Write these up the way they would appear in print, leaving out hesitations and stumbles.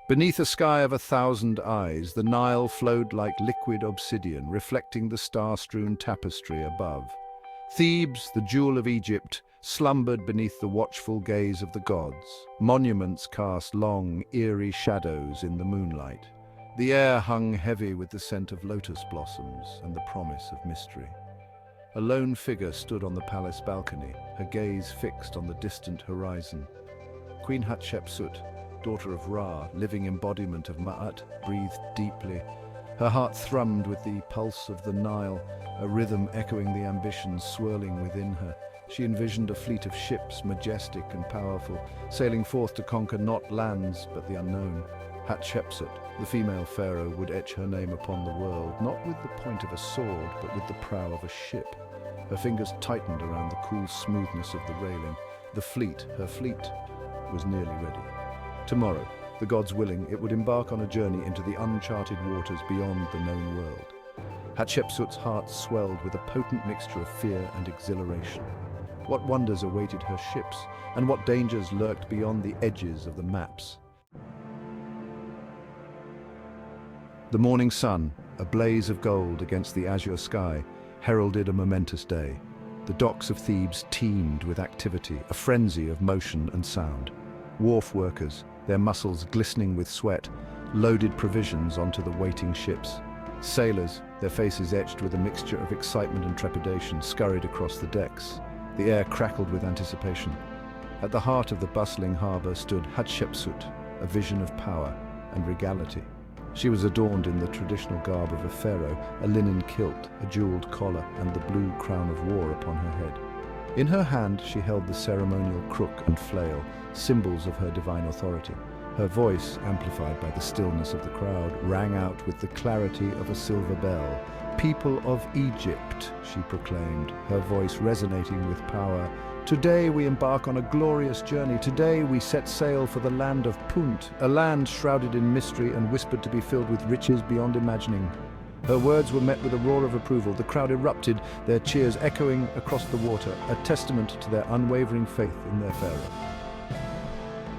Beneath a sky of 1,000 eyes, the Nile flowed like liquid obsidian, reflecting the star-strewn tapestry above. Thebes, the jewel of Egypt, slumbered beneath the watchful gaze of the gods. Monuments cast long, eerie shadows in the moonlight. The air hung heavy with the scent of lotus blossoms and the promise of mystery. A lone figure stood on the palace balcony, her gaze fixed on the distant horizon. Queen Hatshepsut, daughter of Ra, living embodiment of Ma'at, breathed deeply. Her heart thrummed with the pulse of the Nile, a rhythm echoing the ambitions swirling within her. She envisioned a fleet of ships, majestic and powerful, sailing forth to conquer not lands, but the unknown. Hatshepsut, the female pharaoh, would etch her name upon the world, not with the point of a sword, but with the prow of a ship. Her fingers tightened around the cool smoothness of the railing. Her fleet, was nearly ready. Tomorrow, the gods willing, it would embark on a journey into the uncharted waters beyond the known world. Hatshepsut's heart swelled with a potent mixture of fear and exhilaration. What wonders awaited her ships, and what dangers lurked beyond the edges of the maps? The morning sun, a blaze of gold against the azure sky, heralded a momentous day. The docks of Thebes teemed with activity, a frenzy of motion and sound. Wharf workers, their muscles glistening with sweat, loaded provisions onto the waiting ships. Sailors, their faces etched with a mixture of excitement and trepidation, scurried across the decks. The air crackled with anticipation. At the heart of the bustling harbor stood Hatshepsut, a vision of power and regality. She was adorned in the traditional garb of a pharaoh, a linen kilt, a jeweled collar, and the blue crown of war upon her head. In her hand she held the ceremonial crook and flail, symbols of her divine authority. Her voice, amplified by the stillness of the crowd, rang out with the clarity of a silver bell. "People of Egypt," she proclaimed, her voice resonating with power. "Today we embark on a glorious journey. Today we set sail for the land of Punt, a land shrouded in mystery and whispered to be filled with riches beyond imagining." Her words were met with a roar of approval. The crowd erupted, their cheers echoing across the water, a testament to their unwavering faith in their pharaoh.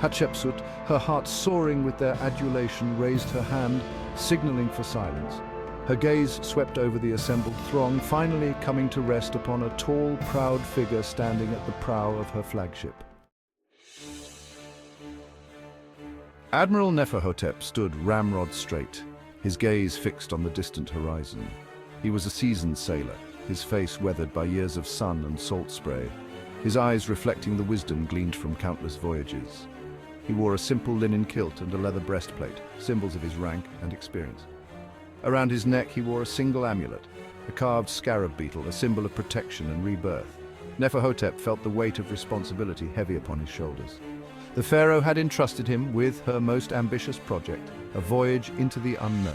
Hatshepsut, her heart soaring with their adulation, raised her hand, signaling for silence. Her gaze swept over the assembled throng, finally coming to rest upon a tall, proud figure standing at the prow of her flagship. Admiral Neferhotep stood ramrod straight, his gaze fixed on the distant horizon. He was a seasoned sailor, his face weathered by years of sun and salt spray, his eyes reflecting the wisdom gleaned from countless voyages. He wore a simple linen kilt and a leather breastplate, symbols of his rank and experience. Around his neck he wore a single amulet, a carved scarab beetle, a symbol of protection and rebirth. Neferhotep felt the weight of responsibility heavy upon his shoulders. The pharaoh had entrusted him with her most ambitious project, a voyage into the unknown.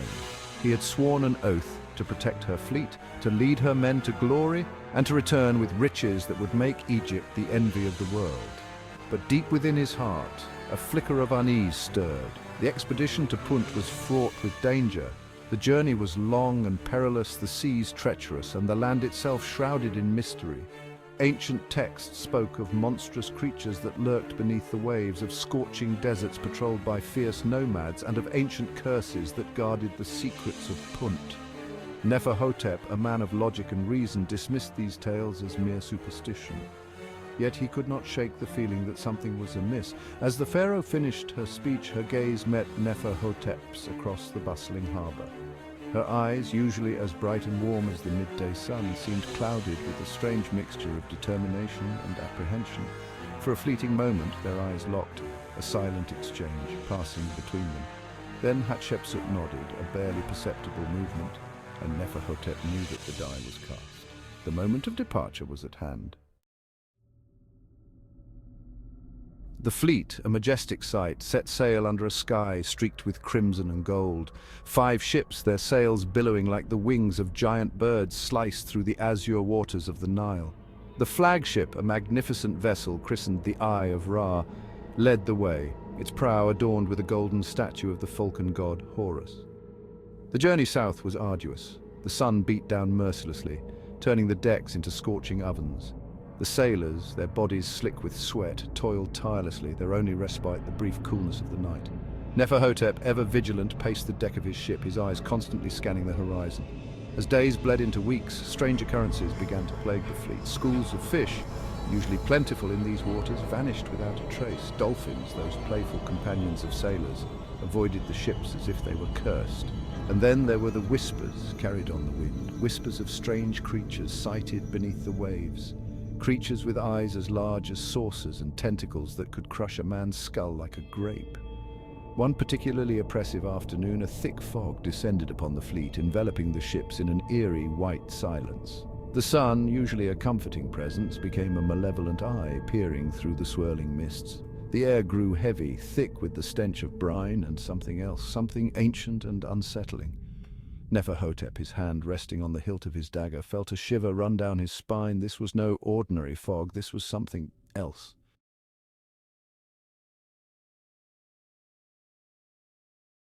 He had sworn an oath to protect her fleet, to lead her men to glory, and to return with riches that would make Egypt the envy of the world. But deep within his heart, a flicker of unease stirred. The expedition to Punt was fraught with danger. The journey was long and perilous, the seas treacherous, and the land itself shrouded in mystery. Ancient texts spoke of monstrous creatures that lurked beneath the waves, of scorching deserts patrolled by fierce nomads, and of ancient curses that guarded the secrets of Punt. Neferhotep, a man of logic and reason, dismissed these tales as mere superstition. Yet he could not shake the feeling that something was amiss. As the pharaoh finished her speech, her gaze met Neferhotep's across the bustling harbor. Her eyes, usually as bright and warm as the midday sun, seemed clouded with a strange mixture of determination and apprehension. For a fleeting moment, their eyes locked, a silent exchange passing between them. Then Hatshepsut nodded, a barely perceptible movement, and Neferhotep knew that the die was cast. The moment of departure was at hand. The fleet, a majestic sight, set sail under a sky streaked with crimson and gold. 5 ships, their sails billowing like the wings of giant birds, sliced through the azure waters of the Nile. The flagship, a magnificent vessel christened the Eye of Ra, led the way, its prow adorned with a golden statue of the falcon god Horus. The journey south was arduous. The sun beat down mercilessly, turning the decks into scorching ovens. The sailors, their bodies slick with sweat, toiled tirelessly, their only respite the brief coolness of the night. Neferhotep, ever vigilant, paced the deck of his ship, his eyes constantly scanning the horizon. As days bled into weeks, strange occurrences began to plague the fleet. Schools of fish, usually plentiful in these waters, vanished without a trace. Dolphins, those playful companions of sailors, avoided the ships as if they were cursed. And then there were the whispers carried on the wind, whispers of strange creatures sighted beneath the waves. Creatures with eyes as large as saucers and tentacles that could crush a man's skull like a grape. One particularly oppressive afternoon, a thick fog descended upon the fleet, enveloping the ships in an eerie white silence. The sun, usually a comforting presence, became a malevolent eye peering through the swirling mists. The air grew heavy, thick with the stench of brine and something else, something ancient and unsettling. Neferhotep, his hand resting on the hilt of his dagger, felt a shiver run down his spine. This was no ordinary fog, this was something else.